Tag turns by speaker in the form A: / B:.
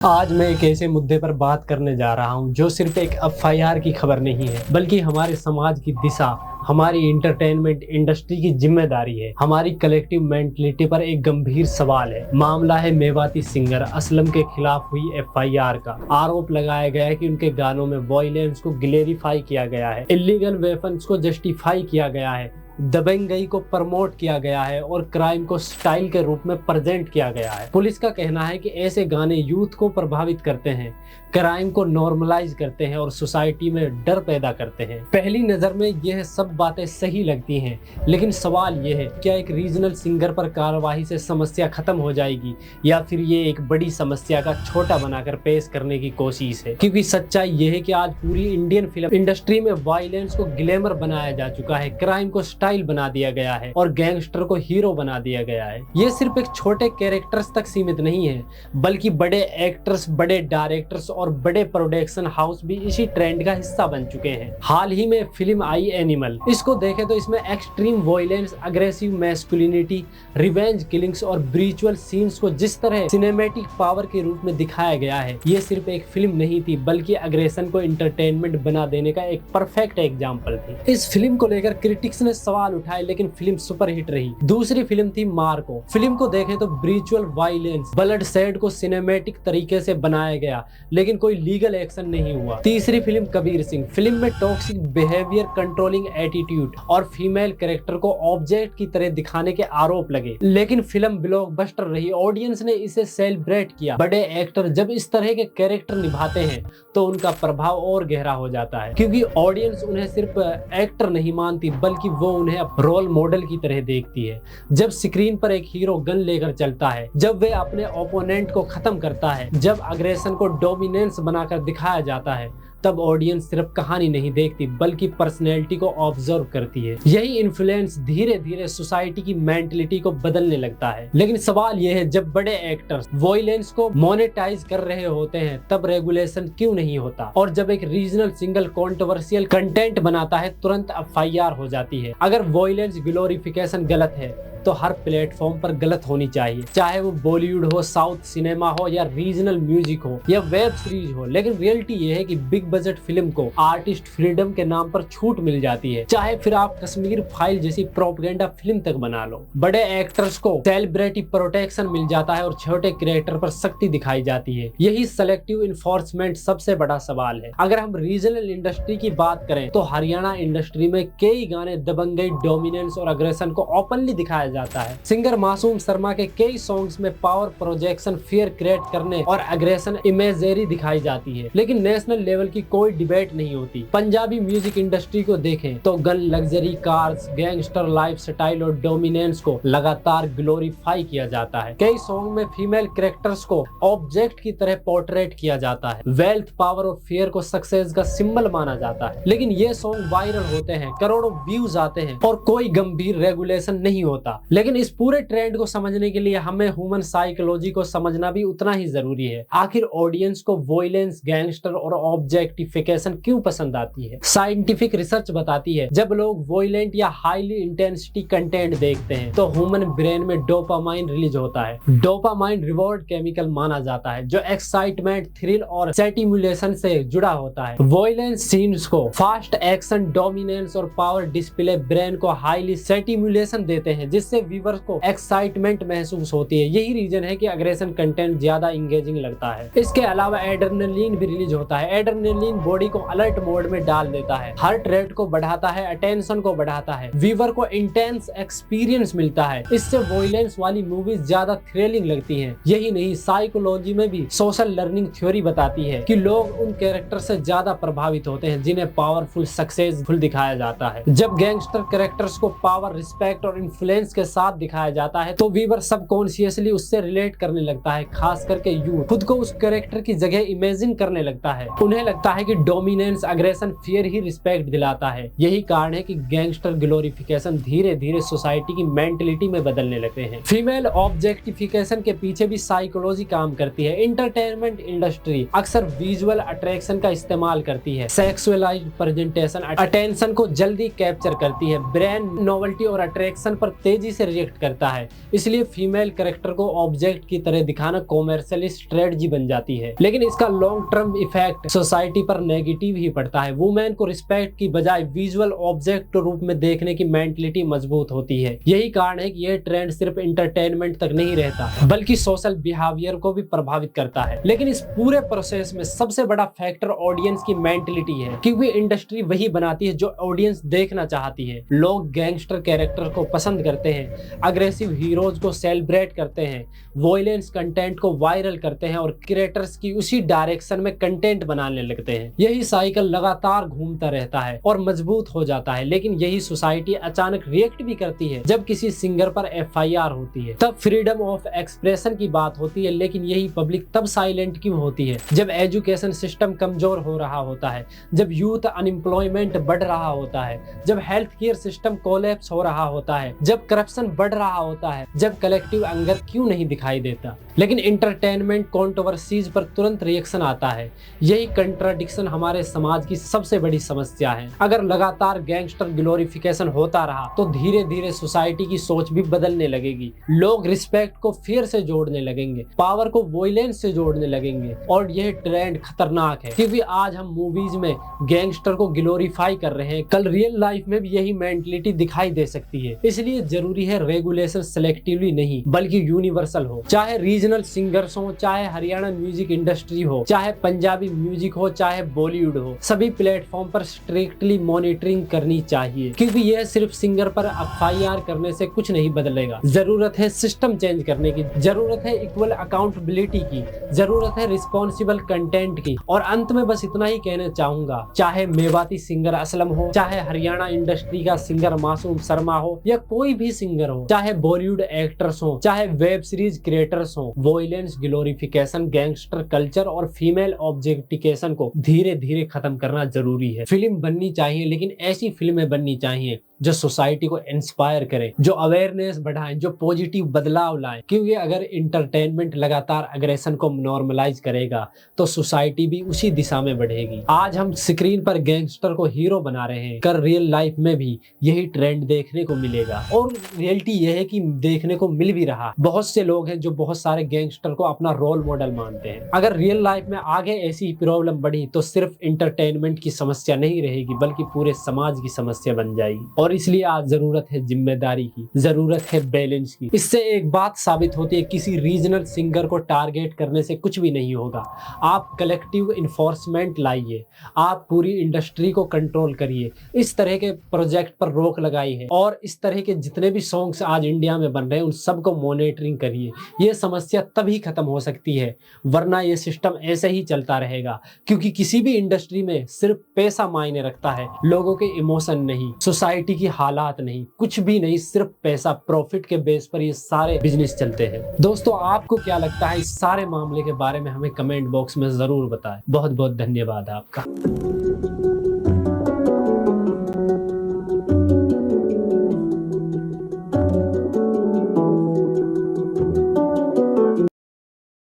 A: आज मैं एक ऐसे मुद्दे पर बात करने जा रहा हूं जो सिर्फ एक एफआईआर की खबर नहीं है, बल्कि हमारे समाज की दिशा, हमारी इंटरटेनमेंट इंडस्ट्री की जिम्मेदारी है, हमारी कलेक्टिव मेंटलिटी पर एक गंभीर सवाल है। मामला है मेवाती सिंगर असलम के खिलाफ हुई एफआईआर का। आरोप लगाया गया है कि उनके गानों में वॉयलेंस को ग्लोरीफाई किया गया है, इलीगल वेपन्स को जस्टिफाई किया गया है, दबंगई को प्रमोट किया गया है और क्राइम को स्टाइल के रूप में प्रेजेंट किया गया है। पुलिस का कहना है कि ऐसे गाने यूथ को प्रभावित करते हैं, क्राइम को नॉर्मलाइज करते हैं और सोसाइटी में डर पैदा करते हैं। पहली नजर में यह सब बातें सही लगती हैं, लेकिन सवाल यह है, क्या एक रीजनल सिंगर पर कार्रवाई से समस्या खत्म हो जाएगी या फिर ये एक बड़ी समस्या का छोटा बनाकर पेश करने की कोशिश है? क्योंकि सच्चाई यह है कि आज पूरी इंडियन फिल्म इंडस्ट्री में वायलेंस को ग्लैमर बनाया जा चुका है, क्राइम को स्टाइल बना दिया गया है और गैंगस्टर को हीरो बना दिया गया है। ये सिर्फ एक छोटे कैरेक्टर्स तक सीमित नहीं है, बल्कि बड़े एक्टर्स, बड़े डायरेक्टर्स और बड़े प्रोडक्शन हाउस भी इसी ट्रेंड का हिस्सा बन चुके हैं। हाल ही में फिल्म आई एनिमल, इसको देखें तो इसमें extreme violence, aggressive masculinity, revenge killings और ब्रिचुअल सीन्स को जिस तरह सिनेमैटिक पावर के रूप में दिखाया गया है, ये सिर्फ एक फिल्म नहीं थी, बल्कि अग्रेशन को एंटरटेनमेंट बना देने का एक परफेक्ट एग्जाम्पल थी। इस फिल्म को लेकर क्रिटिक्स ने सवाल उठाए, लेकिन फिल्म सुपरहिट रही। दूसरी फिल्म थी मार्को। फिल्म को देखें तो ब्रिचुअल वायलेंस, ब्लड शेड को सिनेमैटिक तरीके से बनाया गया, लेकिन कोई लीगल एक्शन नहीं हुआ। तीसरी फिल्म कबीर सिंह। फिल्म में टॉक्सिक बिहेवियर, कंट्रोलिंग एटीट्यूड और फीमेल कैरेक्टर को ऑब्जेक्ट की तरह दिखाने के आरोप लगे, लेकिन फिल्म ब्लॉकबस्टर रही। ऑडियंस ने इसे सेलिब्रेट किया। बड़े एक्टर जब इस तरह के कैरेक्टर निभाते हैं तो उनका प्रभाव और गहरा हो जाता है, क्योंकि ऑडियंस उन्हें सिर्फ एक्टर नहीं मानती, बल्कि वो उन्हें रोल मॉडल की तरह देखती है। जब स्क्रीन पर एक हीरो गन लेकर चलता है, जब वे अपने ओपोनेंट को खत्म करता है, जब अग्रेशन को डोमिनेंस बनाकर दिखाया जाता है, तब ऑडियंस सिर्फ कहानी नहीं देखती, बल्कि पर्सनैलिटी को ऑब्जर्व करती है। यही इन्फ्लुएंस धीरे धीरे सोसाइटी की मेंटलिटी को बदलने लगता है। लेकिन सवाल यह है, जब बड़े एक्टर्स वॉयलेंस को मोनेटाइज कर रहे होते हैं, तब रेगुलेशन क्यों नहीं होता? और जब एक रीजनल सिंगल कंट्रोवर्शियल कंटेंट बनाता है, तुरंत एफआईआर हो जाती है। अगर वॉयलेंस ग्लोरिफिकेशन गलत है तो हर प्लेटफॉर्म पर गलत होनी चाहिए, चाहे वो बॉलीवुड हो, साउथ सिनेमा हो या रीजनल म्यूजिक हो या वेब सीरीज हो। लेकिन रियलिटी ये है कि बिग बजट फिल्म को आर्टिस्ट फ्रीडम के नाम पर छूट मिल जाती है, चाहे फिर आप कश्मीर फाइल जैसी प्रोपेगेंडा फिल्म तक बना लो। बड़े एक्टर्स को सेलिब्रिटी प्रोटेक्शन मिल जाता है और छोटे क्रिएटर पर सख्ती दिखाई जाती है। यही सेलेक्टिव इन्फोर्समेंट सबसे बड़ा सवाल है। अगर हम रीजनल इंडस्ट्री की बात करें तो हरियाणा इंडस्ट्री में कई गाने दबंगई, डोमिनेंस और अग्रेशन को ओपनली दिखाया जाता है। सिंगर मासूम शर्मा के कई सॉन्ग्स में पावर प्रोजेक्शन, फियर क्रिएट करने और अग्रेशन इमेजरी दिखाई जाती है, लेकिन नेशनल लेवल की कोई डिबेट नहीं होती। पंजाबी म्यूजिक इंडस्ट्री को देखें तो gun, luxury cars, gangster lifestyle और डोमिनेंस को लगातार ग्लोरीफाई किया जाता है। कई सॉन्ग में फीमेल कैरेक्टर्स को ऑब्जेक्ट की तरह पोर्ट्रेट किया जाता है। वेल्थ, पावर और फियर को सक्सेस का सिंबल माना जाता है, लेकिन ये सॉन्ग वायरल होते हैं, करोड़ों व्यूज आते हैं और कोई गंभीर रेगुलेशन नहीं होता। लेकिन इस पूरे ट्रेंड को समझने के लिए हमें ह्यूमन साइकोलॉजी को समझना भी उतना ही जरूरी है। आखिर ऑडियंस को वॉयलेंस, गैंगस्टर और ऑब्जेक्टिफिकेशन क्यों पसंद आती है? साइंटिफिक रिसर्च बताती है, जब लोग वॉयलेंट या हाईली इंटेंसिटी कंटेंट देखते हैं तो ह्यूमन ब्रेन में डोपामाइन रिलीज होता है। डोपामाइन रिवॉर्ड केमिकल माना जाता है, जो एक्साइटमेंट, थ्रिल और स्टिमुलेशन से जुड़ा होता है। वॉयलेंस सीन्स को, फास्ट एक्शन, डोमिनेंस और पावर डिस्प्ले ब्रेन को हाईली स्टिमुलेशन देते हैं, जिससे व्यूअर्स को एक्साइटमेंट महसूस होती है। यही रीजन है कि अग्रेशन कंटेंट ज्यादा इंगेजिंग लगता है। इसके अलावा एड्रेनलिन भी रिलीज होता है। एड्रेनलिन बॉडी को अलर्ट मोड में डाल देता है, हार्ट रेट को बढ़ाता है, अटेंशन को बढ़ाता है, व्यूअर को इंटेंस एक्सपीरियंस मिलता है। इससे वॉयलेंस वाली मूवीज ज्यादा थ्रिलिंग लगती हैं। यही नहीं, साइकोलॉजी में भी सोशल लर्निंग थ्योरी बताती है कि लोग उन कैरेक्टर से ज्यादा प्रभावित होते हैं जिन्हें पावरफुल, सक्सेसफुल दिखाया जाता है। जब गैंगस्टर कैरेक्टर्स को पावर, रिस्पेक्ट और इन्फ्लुएंस के साथ दिखाया जाता है तो व्यूअर सबकॉन्शियसली उससे रिलेट करने लगता है। खास करके यूथ खुद को उस कैरेक्टर की जगह इमेजिन करने लगता है। उन्हें लगता है कि डोमिनेंस, अग्रेशन, फियर ही रिस्पेक्ट दिलाता है। यही कारण है कि गैंगस्टर ग्लोरिफिकेशन धीरे धीरे सोसाइटी की मेंटलिटी में बदलने लगते हैं। फीमेल ऑब्जेक्टिफिकेशन के पीछे भी साइकोलॉजी काम करती है। इंटरटेनमेंट इंडस्ट्री अक्सर विजुअल अट्रैक्शन का इस्तेमाल करती है। सेक्सुअलाइज्ड प्रेजेंटेशन अटेंशन को जल्दी कैप्चर करती है। ब्रेन नोवेल्टी और अट्रैक्शन पर तेजी तेजी से रिजेक्ट करता है। इसलिए फीमेल कैरेक्टर को ऑब्जेक्ट की तरह दिखाना कॉमर्शियल स्ट्रेटजी बन जाती है, लेकिन इसका लॉन्ग टर्म इफेक्ट सोसाइटी पर नेगेटिव ही पड़ता है। वुमेन को रिस्पेक्ट की बजाय विजुअल ऑब्जेक्ट रूप में देखने की मेंटलिटी मजबूत होती है। यही कारण है कि यह ट्रेंड सिर्फ एंटरटेनमेंट तक नहीं रहता बल्कि सोशल बिहेवियर को भी प्रभावित करता है। लेकिन इस पूरे प्रोसेस में सबसे बड़ा फैक्टर ऑडियंस की मेंटलिटी है, क्योंकि इंडस्ट्री वही बनाती है जो ऑडियंस देखना चाहती है। लोग गैंगस्टर कैरेक्टर को पसंद करते हैं, अग्रेसिव हीरोज को सेलिब्रेट करते हैं, वॉयलेंस कंटेंट को वायरल करते हैं और क्रिएटर्स की उसी डायरेक्शन में कंटेंट बनाने लगते हैं। यही साइकिल लगातार घूमता रहता है और मजबूत हो जाता है। लेकिन यही सोसाइटी अचानक रिएक्ट भी करती है जब किसी सिंगर पर एफआईआर होती है। तब फ्रीडम ऑफ एक्सप्रेशन की बात होती है, लेकिन यही पब्लिक तब साइलेंट क्यों होती है? जब एजुकेशन सिस्टम कमजोर हो रहा होता है, जब यूथ अनएम्प्लॉयमेंट बढ़ रहा होता है, जब हेल्थ केयर सिस्टम कोलैप्स हो रहा होता है, जब करप्शन बढ़ रहा होता है, जब कलेक्टिव एंगर क्यों नहीं दिखाई देता? लेकिन एंटरटेनमेंट कंट्रोवर्सीज पर तुरंत रिएक्शन आता है। यही कंट्राडिक्शन हमारे समाज की सबसे बड़ी समस्या है। अगर लगातार गैंगस्टर ग्लोरिफिकेशन होता रहा तो धीरे धीरे सोसाइटी की सोच भी बदलने लगेगी। लोग रिस्पेक्ट को फियर से जोड़ने लगेंगे, पावर को वॉयलेंस से जोड़ने लगेंगे और यह ट्रेंड खतरनाक है, क्योंकि आज हम मूवीज में गैंगस्टर को ग्लोरीफाई कर रहे हैं, कल रियल लाइफ में भी यही मेंटलिटी दिखाई दे सकती है। इसलिए जरूरी है रेगुलेशन सेलेक्टिवली नहीं बल्कि यूनिवर्सल हो। चाहे रीजनल सिंगर्स हो, चाहे हरियाणा म्यूजिक इंडस्ट्री हो, चाहे पंजाबी म्यूजिक हो, चाहे बॉलीवुड हो, सभी प्लेटफॉर्म पर स्ट्रिक्टली मॉनिटरिंग करनी चाहिए, क्योंकि यह सिर्फ सिंगर पर एफआईआर करने से कुछ नहीं बदलेगा। जरूरत है सिस्टम चेंज करने की, जरूरत है इक्वल अकाउंटेबिलिटी की, जरूरत है रिस्पॉन्सिबल कंटेंट की। और अंत में बस इतना ही कहना चाहूंगा, चाहे मेवाती सिंगर असलम हो, चाहे हरियाणा इंडस्ट्री का सिंगर मासूम शर्मा हो या कोई भी सिंगर हो, चाहे बॉलीवुड एक्टर्स हो, चाहे वेब सीरीज क्रिएटर्स हो, वॉयलेंस, ग्लोरिफिकेशन, गैंगस्टर कल्चर और फीमेल ऑब्जेक्टिफिकेशन को धीरे धीरे खत्म करना जरूरी है। फिल्म बननी चाहिए, लेकिन ऐसी फिल्में बननी चाहिए जो सोसाइटी को इंस्पायर करें, जो अवेयरनेस बढ़ाएं, जो पॉजिटिव बदलाव लाएं। क्योंकि अगर इंटरटेनमेंट लगातार अग्रेशन को नॉर्मलाइज करेगा तो सोसाइटी भी उसी दिशा में बढ़ेगी। आज हम स्क्रीन पर गैंगस्टर को हीरो बना रहे हैं, कर रियल लाइफ में भी यही ट्रेंड देखने को मिलेगा। और रियलिटी यह है कि देखने को मिल भी रहा। बहुत से लोग हैं जो बहुत सारे गैंगस्टर को अपना रोल मॉडल मानते हैं। अगर रियल लाइफ में आगे ऐसी प्रॉब्लम बढ़ी तो सिर्फ इंटरटेनमेंट की समस्या नहीं रहेगी बल्कि पूरे समाज की समस्या बन जाएगी। और इसलिए आज जरूरत है जिम्मेदारी की, जरूरत है बैलेंस की। इससे एक बात साबित होती है, किसी रीजनल सिंगर को टारगेट करने से कुछ भी नहीं होगा। आप कलेक्टिव इन्फोर्समेंट लाइए, आप पूरी इंडस्ट्री को कंट्रोल करिए, इस तरह के प्रोजेक्ट पर रोक लगाई है और इस तरह के जितने भी सॉन्ग्स आज इंडिया में बन रहे हैं उन सबको मॉनिटरिंग करिए। ये समस्या तभी खत्म हो सकती है, वरना ये सिस्टम ऐसे ही चलता रहेगा। क्योंकि किसी भी इंडस्ट्री में सिर्फ पैसा मायने रखता है, लोगों के इमोशन नहीं, सोसाइटी की हालात नहीं, कुछ भी नहीं, सिर्फ पैसा, प्रॉफिट के बेस पर ये सारे बिजनेस चलते हैं। दोस्तों, आपको क्या लगता है इस सारे मामले के बारे में? हमें कमेंट बॉक्स में जरूर बताएं। बहुत बहुत धन्यवाद आपका।